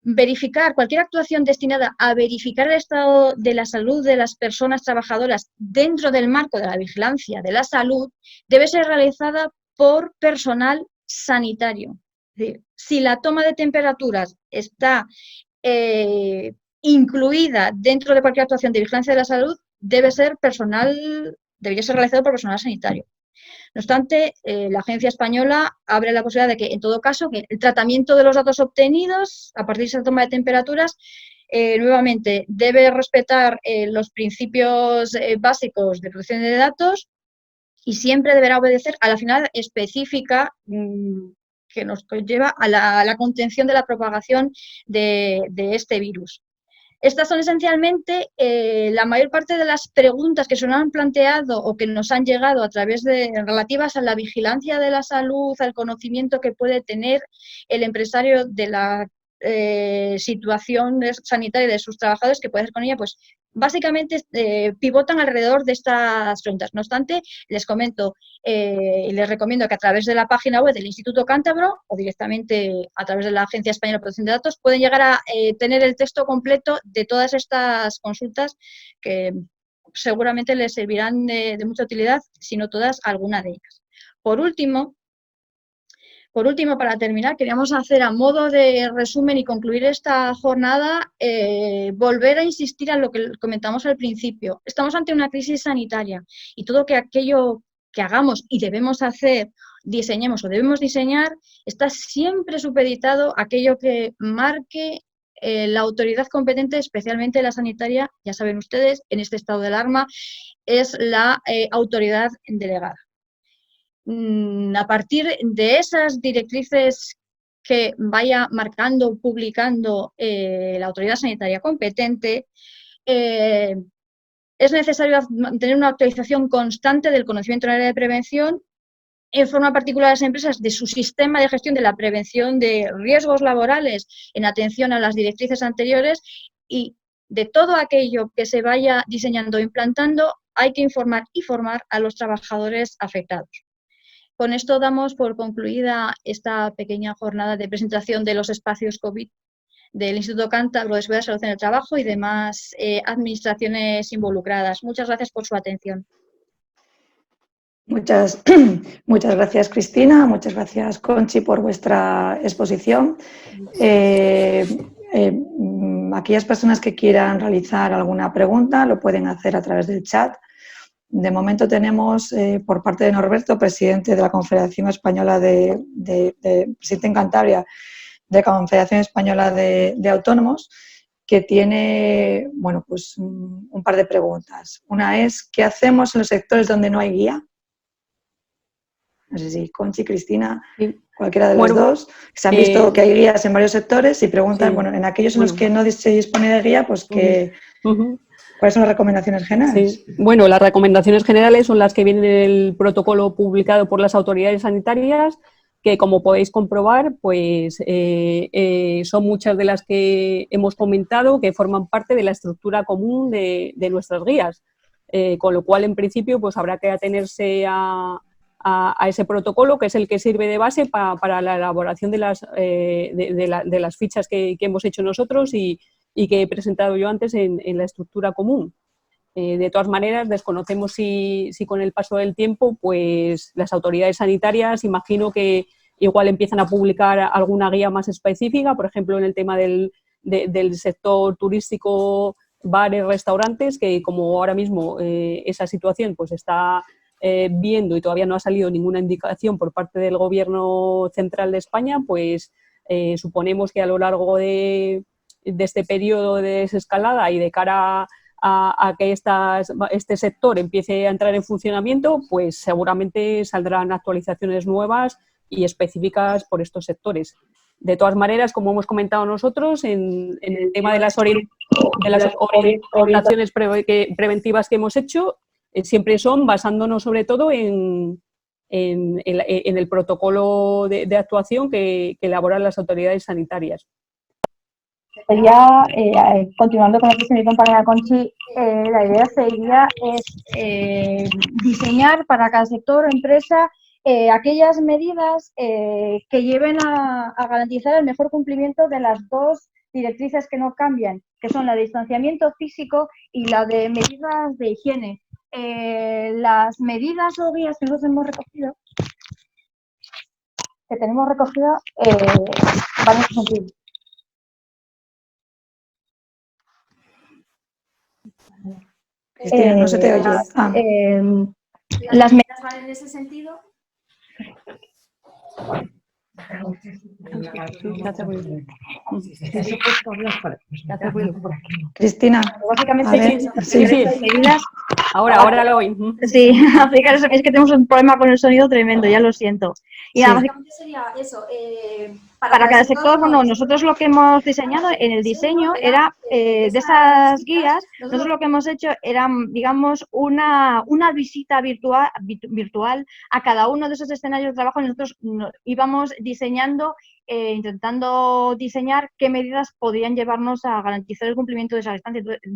verificar cualquier actuación destinada a verificar el estado de la salud de las personas trabajadoras dentro del marco de la vigilancia de la salud debe ser realizada por personal sanitario. Es decir, si la toma de temperaturas está incluida dentro de cualquier actuación de vigilancia de la salud, debería ser realizado por personal sanitario. No obstante, la agencia española abre la posibilidad de que, en todo caso, que el tratamiento de los datos obtenidos a partir de esa toma de temperaturas, nuevamente, debe respetar los principios básicos de protección de datos y siempre deberá obedecer a la finalidad específica que nos conlleva a la contención de la propagación de este virus. Estas son esencialmente la mayor parte de las preguntas que se nos han planteado o que nos han llegado a través de relativas a la vigilancia de la salud, al conocimiento que puede tener el empresario de la situación sanitaria de sus trabajadores, que puede hacer con ella, pues básicamente pivotan alrededor de estas preguntas. No obstante, les comento y les recomiendo que a través de la página web del Instituto Cántabro o directamente a través de la Agencia Española de Protección de Datos pueden llegar a tener el texto completo de todas estas consultas que seguramente les servirán de mucha utilidad, si no todas, alguna de ellas. Por último, para terminar, queríamos hacer a modo de resumen y concluir esta jornada, volver a insistir en lo que comentamos al principio. Estamos ante una crisis sanitaria y todo aquello que hagamos y debemos hacer, diseñemos o debemos diseñar, está siempre supeditado a aquello que marque la autoridad competente, especialmente la sanitaria, ya saben ustedes, en este estado de alarma, es la autoridad delegada. A partir de esas directrices que vaya marcando, publicando la autoridad sanitaria competente, es necesario mantener una actualización constante del conocimiento en el área de prevención, en forma particular a las empresas de su sistema de gestión de la prevención de riesgos laborales en atención a las directrices anteriores, y de todo aquello que se vaya diseñando o implantando hay que informar y formar a los trabajadores afectados. Con esto damos por concluida esta pequeña jornada de presentación de los espacios COVID del Instituto Cántabro de Seguridad y Salud en el Trabajo y demás administraciones involucradas. Muchas gracias por su atención. Muchas gracias, Cristina. Muchas gracias, Conchi, por vuestra exposición. Aquellas personas que quieran realizar alguna pregunta lo pueden hacer a través del chat. De momento tenemos por parte de Norberto, presidente de la Confederación Española presidente en Cantabria de la Confederación Española de Autónomos, que tiene, bueno, pues un par de preguntas. Una es, ¿qué hacemos en los sectores donde no hay guía? No sé si Conchi, Cristina, cualquiera de los dos. Se han visto que hay guías en varios sectores y preguntan, bueno, en aquellos en los que no se dispone de guía, pues que... ¿Cuáles son las recomendaciones generales? Sí. Bueno, las recomendaciones generales son las que vienen en el protocolo publicado por las autoridades sanitarias, que como podéis comprobar, pues son muchas de las que hemos comentado que forman parte de la estructura común de nuestras guías, con lo cual en principio pues habrá que atenerse a ese protocolo, que es el que sirve de base para la elaboración de las fichas que hemos hecho nosotros y que he presentado yo antes en la estructura común. De todas maneras, desconocemos si con el paso del tiempo, pues las autoridades sanitarias, imagino que igual empiezan a publicar alguna guía más específica, por ejemplo, en el tema del sector turístico, bares, restaurantes, que como ahora mismo esa situación pues está viendo y todavía no ha salido ninguna indicación por parte del Gobierno central de España, pues suponemos que a lo largo de este periodo de desescalada y de cara a que este sector empiece a entrar en funcionamiento, pues seguramente saldrán actualizaciones nuevas y específicas por estos sectores. De todas maneras, como hemos comentado nosotros, en el tema de las orientaciones preventivas que hemos hecho, siempre son basándonos sobre todo en el protocolo de actuación que elaboran las autoridades sanitarias. Ya, continuando con lo que dice mi compañera Conchi, la idea sería diseñar para cada sector o empresa aquellas medidas que lleven a garantizar el mejor cumplimiento de las dos directrices que no cambian, que son la de distanciamiento físico y la de medidas de higiene. Las medidas o guías que nosotros hemos recogido, van en este sentido. Cristina, no se te oye. Las medidas van en ese sentido. Cristina, básicamente sí. medidas. Ahora lo oí. Sí, es que tenemos un problema con el sonido tremendo, ya lo siento. Y nada, básicamente sería eso, para cada sector, bueno, nosotros lo que hemos diseñado en el diseño era, de esas guías, nosotros lo que hemos hecho era, digamos, una visita virtual a cada uno de esos escenarios de trabajo. Nosotros íbamos diseñando, intentando diseñar qué medidas podrían llevarnos a garantizar el cumplimiento de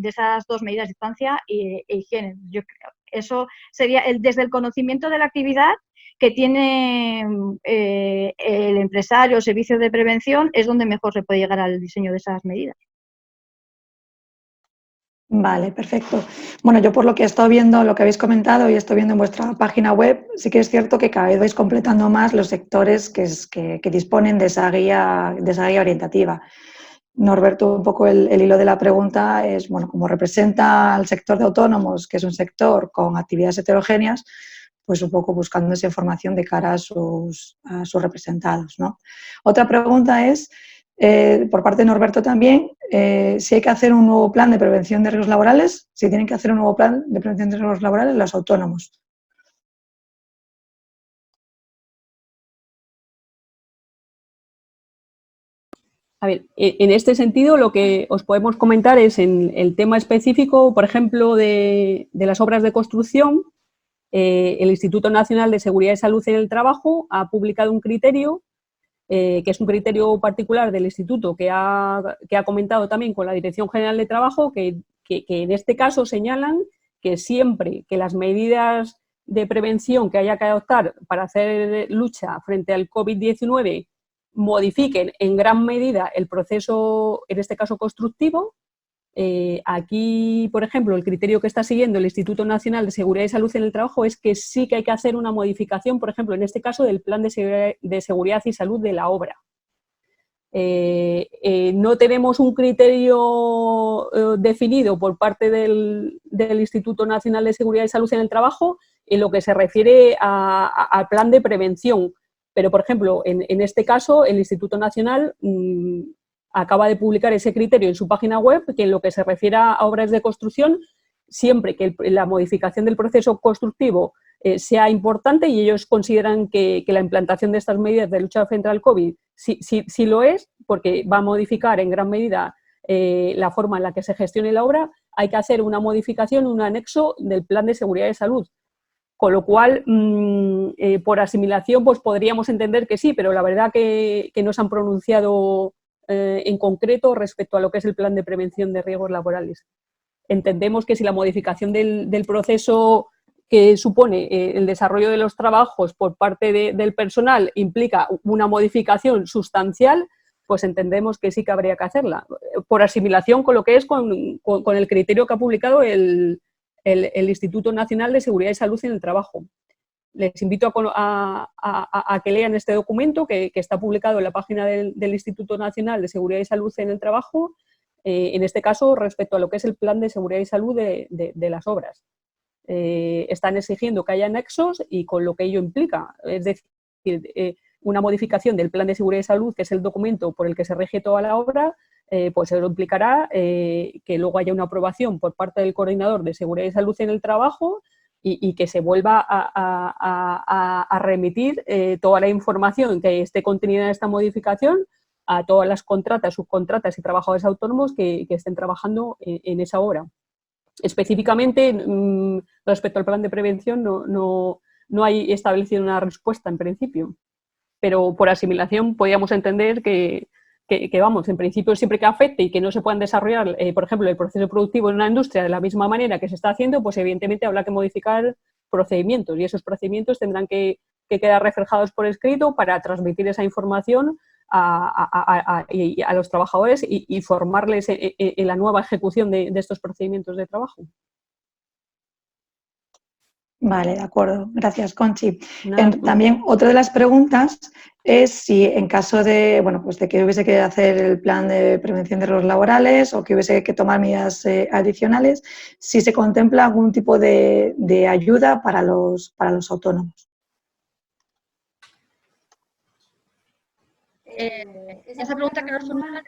esas dos medidas, distancia e higiene. Yo creo eso sería desde el conocimiento de la actividad que tiene el empresario o servicio de prevención, es donde mejor se puede llegar al diseño de esas medidas. Vale, perfecto. Bueno, yo por lo que he estado viendo, lo que habéis comentado y estoy viendo en vuestra página web, sí que es cierto que cada vez vais completando más los sectores que disponen de esa guía orientativa. Norberto, un poco el hilo de la pregunta es, bueno, como representa al sector de autónomos, que es un sector con actividades heterogéneas, pues un poco buscando esa información de cara a sus representados, ¿no? Otra pregunta es, por parte de Norberto también, si hay que hacer un nuevo plan de prevención de riesgos laborales, si tienen que hacer un nuevo plan de prevención de riesgos laborales los autónomos. A ver, en este sentido lo que os podemos comentar es en el tema específico, por ejemplo, de las obras de construcción, el Instituto Nacional de Seguridad y Salud en el Trabajo ha publicado un criterio, que es un criterio particular del Instituto que ha comentado también con la Dirección General de Trabajo, que en este caso señalan que siempre que las medidas de prevención que haya que adoptar para hacer lucha frente al COVID-19 modifiquen en gran medida el proceso, en este caso constructivo. Aquí, por ejemplo, el criterio que está siguiendo el Instituto Nacional de Seguridad y Salud en el Trabajo es que sí que hay que hacer una modificación, por ejemplo, en este caso, del plan de seguridad y salud de la obra. No tenemos un criterio definido por parte del Instituto Nacional de Seguridad y Salud en el Trabajo en lo que se refiere al plan de prevención. Pero, por ejemplo, en este caso, el Instituto Nacional acaba de publicar ese criterio en su página web, que en lo que se refiere a obras de construcción, siempre que la modificación del proceso constructivo sea importante, y ellos consideran que la implantación de estas medidas de lucha frente al COVID sí lo es, porque va a modificar en gran medida la forma en la que se gestione la obra, hay que hacer una modificación, un anexo del plan de seguridad y salud. Con lo cual, por asimilación, pues podríamos entender que sí, pero la verdad que no se han pronunciado en concreto respecto a lo que es el plan de prevención de riesgos laborales. Entendemos que si la modificación del proceso que supone el desarrollo de los trabajos por parte del personal implica una modificación sustancial, pues entendemos que sí que habría que hacerla, por asimilación con lo que es con el criterio que ha publicado el Instituto Nacional de Seguridad y Salud en el Trabajo. Les invito a que lean este documento que está publicado en la página del Instituto Nacional de Seguridad y Salud en el Trabajo, en este caso respecto a lo que es el plan de seguridad y salud de las obras. Están exigiendo que haya anexos y con lo que ello implica, es decir, una modificación del plan de seguridad y salud, que es el documento por el que se rige toda la obra, pues eso implicará que luego haya una aprobación por parte del coordinador de seguridad y salud en el trabajo y que se vuelva a remitir toda la información que esté contenida en esta modificación a todas las contratas, subcontratas y trabajadores autónomos que estén trabajando en esa obra. Específicamente, respecto al plan de prevención, no hay establecido una respuesta en principio, pero por asimilación podríamos entender que vamos, en principio siempre que afecte y que no se puedan desarrollar, por ejemplo, el proceso productivo en una industria de la misma manera que se está haciendo, pues evidentemente habrá que modificar procedimientos y esos procedimientos tendrán que quedar reflejados por escrito para transmitir esa información a los trabajadores y formarles en la nueva ejecución de estos procedimientos de trabajo. Vale, de acuerdo. Gracias, Conchi. También otra de las preguntas es si en caso de, bueno, pues de que hubiese que hacer el plan de prevención de riesgos laborales o que hubiese que tomar medidas adicionales, si se contempla algún tipo de ayuda para los autónomos. Esa pregunta que nos formulan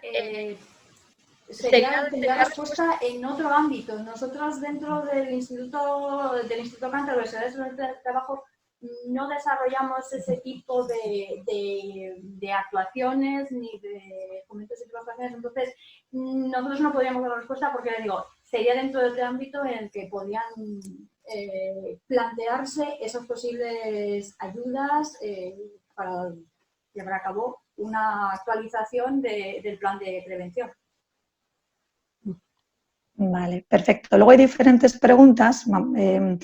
sería respuesta en otro ámbito. Nosotros dentro del Instituto Cántabro de Seguridad del Trabajo no desarrollamos ese tipo de actuaciones ni de fomentos de actuaciones. Entonces, nosotros no podríamos dar respuesta porque, les digo, sería dentro de este ámbito en el que podrían plantearse esas posibles ayudas para llevar a cabo una actualización del plan de prevención. Vale, perfecto. Luego hay diferentes preguntas un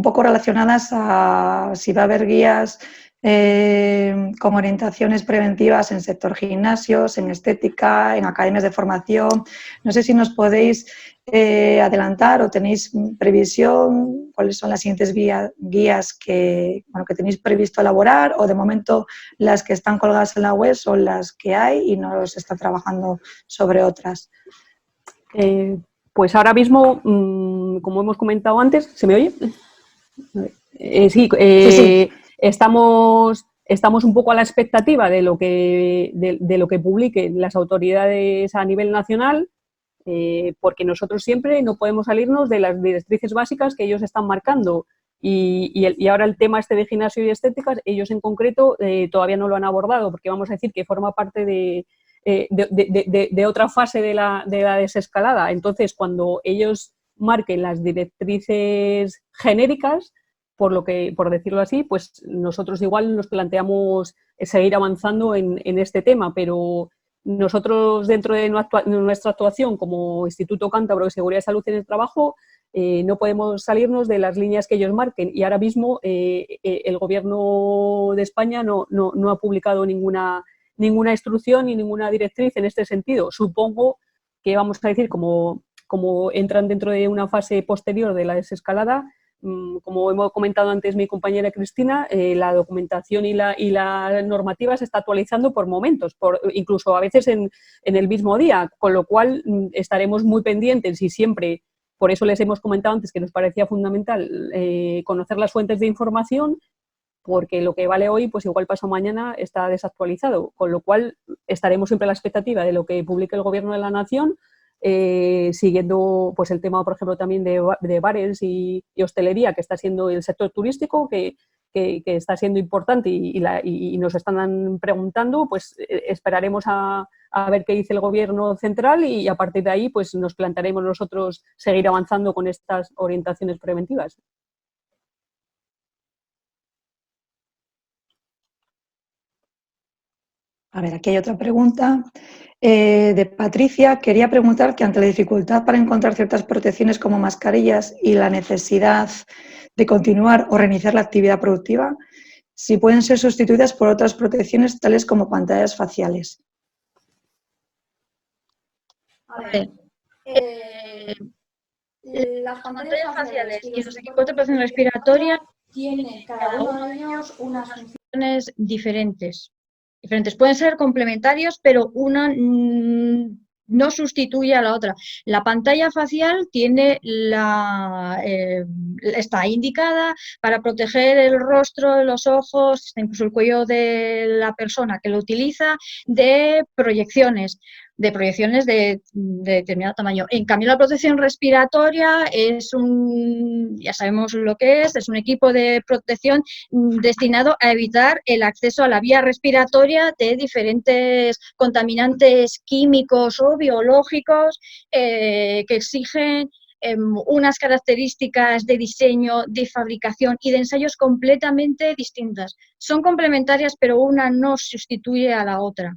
poco relacionadas a si va a haber guías con orientaciones preventivas en sector gimnasios, en estética, en academias de formación. No sé si nos podéis adelantar o tenéis previsión, cuáles son las siguientes guías que tenéis previsto elaborar, o de momento las que están colgadas en la web son las que hay y no se está trabajando sobre otras. Pues ahora mismo, como hemos comentado antes, ¿se me oye? Sí. Estamos un poco a la expectativa de lo que publiquen las autoridades a nivel nacional, porque nosotros siempre no podemos salirnos de las directrices básicas que ellos están marcando. Y ahora el tema este de gimnasio y estéticas, ellos en concreto todavía no lo han abordado, porque vamos a decir que forma parte de otra fase de la desescalada. Entonces, cuando ellos marquen las directrices genéricas, por decirlo así, pues nosotros igual nos planteamos seguir avanzando en este tema, pero nosotros dentro de nuestra actuación como Instituto Cántabro de Seguridad y Salud en el Trabajo no podemos salirnos de las líneas que ellos marquen, y ahora mismo el Gobierno de España no ha publicado ninguna instrucción ni ninguna directriz en este sentido. Supongo que, vamos a decir, como entran dentro de una fase posterior de la desescalada, como hemos comentado antes mi compañera Cristina, la documentación y la normativa se está actualizando por momentos, incluso a veces en el mismo día, con lo cual estaremos muy pendientes y siempre, por eso les hemos comentado antes que nos parecía fundamental conocer las fuentes de información, porque lo que vale hoy, pues igual pasado mañana está desactualizado, con lo cual estaremos siempre a la expectativa de lo que publique el Gobierno de la Nación, siguiendo pues el tema, por ejemplo, también de bares y hostelería, que está siendo el sector turístico, que está siendo importante y nos están preguntando, pues esperaremos a ver qué dice el Gobierno central, y a partir de ahí pues nos plantearemos nosotros seguir avanzando con estas orientaciones preventivas. A ver, aquí hay otra pregunta de Patricia. Quería preguntar que ante la dificultad para encontrar ciertas protecciones como mascarillas y la necesidad de continuar o reiniciar la actividad productiva, si pueden ser sustituidas por otras protecciones tales como pantallas faciales. A ver, las pantallas faciales y los equipos de protección respiratoria tienen cada uno de ellos unas funciones diferentes. Pueden ser complementarios, pero una no sustituye a la otra. La pantalla facial está indicada para proteger el rostro, los ojos, incluso el cuello de la persona que lo utiliza, de proyecciones de determinado tamaño. En cambio, la protección respiratoria ya sabemos lo que es un equipo de protección destinado a evitar el acceso a la vía respiratoria de diferentes contaminantes químicos o biológicos que exigen unas características de diseño, de fabricación y de ensayos completamente distintas. Son complementarias, pero una no sustituye a la otra.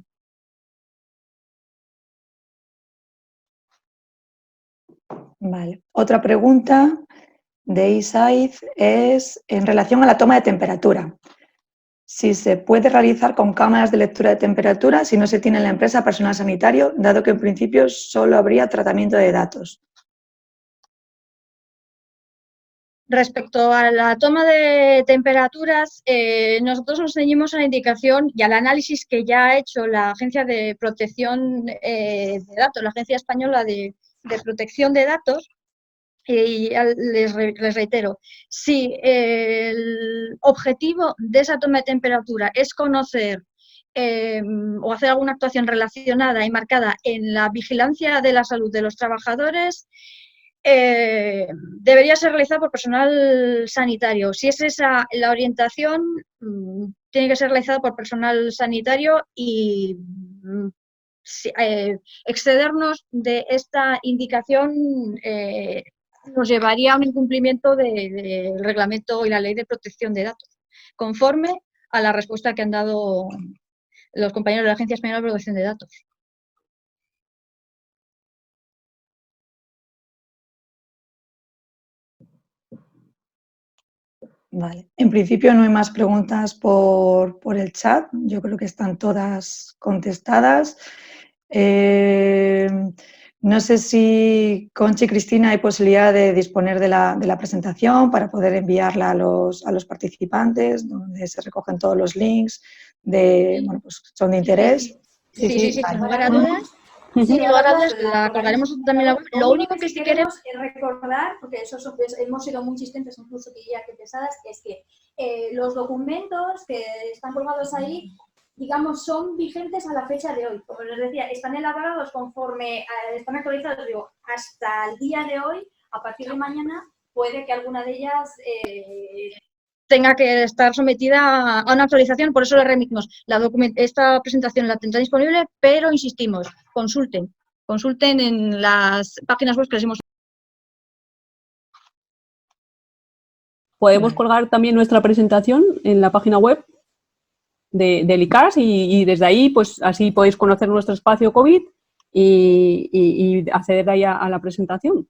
Vale. Otra pregunta de Isaid es en relación a la toma de temperatura. Si se puede realizar con cámaras de lectura de temperatura si no se tiene en la empresa personal sanitario, dado que en principio solo habría tratamiento de datos. Respecto a la toma de temperaturas, nosotros nos ceñimos a la indicación y al análisis que ya ha hecho la Agencia de Protección de Datos, la Agencia Española de Protección de Datos, y les reitero, si el objetivo de esa toma de temperatura es conocer o hacer alguna actuación relacionada y marcada en la vigilancia de la salud de los trabajadores, debería ser realizada por personal sanitario. Si es esa la orientación, tiene que ser realizada por personal sanitario y excedernos de esta indicación nos llevaría a un incumplimiento del reglamento y la ley de protección de datos, conforme a la respuesta que han dado los compañeros de la Agencia Española de Protección de Datos. Vale. En principio no hay más preguntas por el chat. Yo creo que están todas contestadas. No sé si, Conchi y Cristina, hay posibilidad de disponer de la presentación para poder enviarla a los participantes, donde se recogen todos los links bueno, pues son de interés. Sí, Vale. sin lugar a dudas. Sin lugar a dudas, la colgaremos también. Lo único que sí queremos es recordar, porque eso hemos sido muy insistentes, incluso que ya que pesadas, es que los documentos que están colgados ahí, digamos, son vigentes a la fecha de hoy. Como les decía, están elaborados conforme están actualizados, digo, hasta el día de hoy. A partir de mañana puede que alguna de ellas tenga que estar sometida a una actualización, por eso le remitimos. Esta presentación la tendrá disponible, pero insistimos, consulten en las páginas web que les hemos. Podemos colgar también nuestra presentación en la página web del ICAS y desde ahí, pues así podéis conocer nuestro espacio COVID y acceder ahí a la presentación.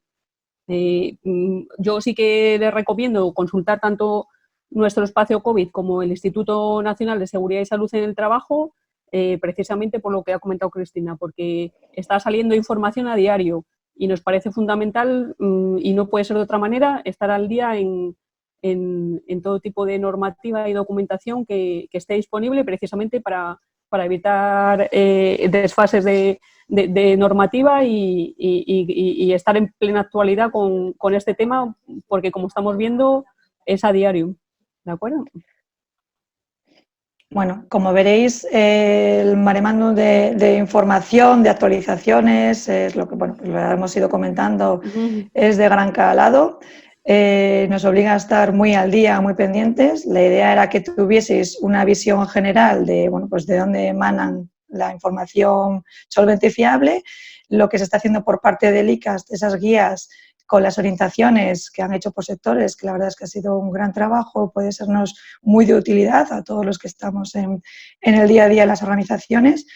Yo sí que les recomiendo consultar tanto nuestro espacio COVID como el Instituto Nacional de Seguridad y Salud en el Trabajo, precisamente por lo que ha comentado Cristina, porque está saliendo información a diario y nos parece fundamental, y no puede ser de otra manera, estar al día en todo tipo de normativa y documentación que esté disponible, precisamente para evitar desfases de normativa y estar en plena actualidad con este tema, porque como estamos viendo es a diario. ¿De acuerdo? Bueno, como veréis, el maremándum de información, de actualizaciones, es lo que bueno, pues lo hemos ido comentando, es de gran calado. Nos obliga a estar muy al día, muy pendientes. La idea era que tuvieseis una visión general de, bueno, pues de dónde emanan la información solvente y fiable, lo que se está haciendo por parte del ICAS, esas guías con las orientaciones que han hecho por sectores, que la verdad es que ha sido un gran trabajo, puede sernos muy de utilidad a todos los que estamos en el día a día en las organizaciones,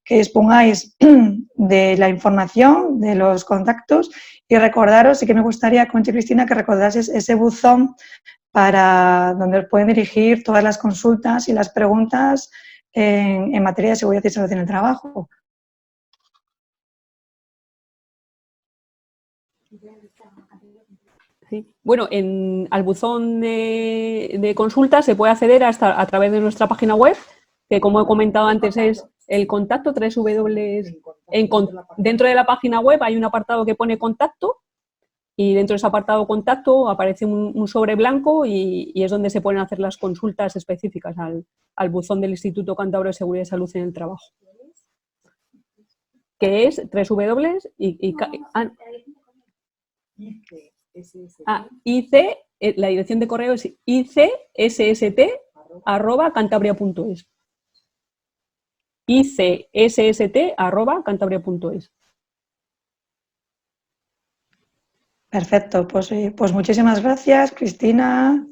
que dispongáis de la información, de los contactos y recordaros, sí que me gustaría, Conchi y Cristina, que recordaseis ese buzón para donde pueden dirigir todas las consultas y las preguntas en materia de seguridad y salud en el trabajo. Sí. Bueno, al buzón de consultas se puede acceder a través de nuestra página web, que como he comentado antes es el contacto, dentro de la página web hay un apartado que pone contacto y dentro de ese apartado contacto aparece un sobre blanco y es donde se pueden hacer las consultas específicas al buzón del Instituto Cántabro de Seguridad y Salud en el Trabajo, que es la dirección de correo es icsst@cantabria.es. icsst@cantabria.es. Perfecto, pues muchísimas gracias, Cristina,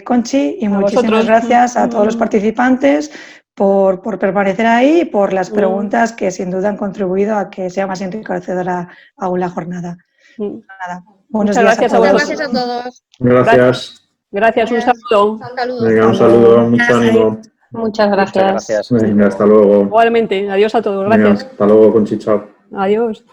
Conchi, y muchísimas vosotros. Gracias a todos los participantes por permanecer ahí y por las preguntas que sin duda han contribuido a que sea más enriquecedora aún la jornada. Nada. Buenos días gracias a todos. Gracias a todos. Gracias. Gracias, un saludo. Venga, un saludo, mucho ánimo. Muchas gracias. Venga, hasta luego. Igualmente, adiós a todos, Venga, gracias. hasta luego, Conchi, chao. Adiós.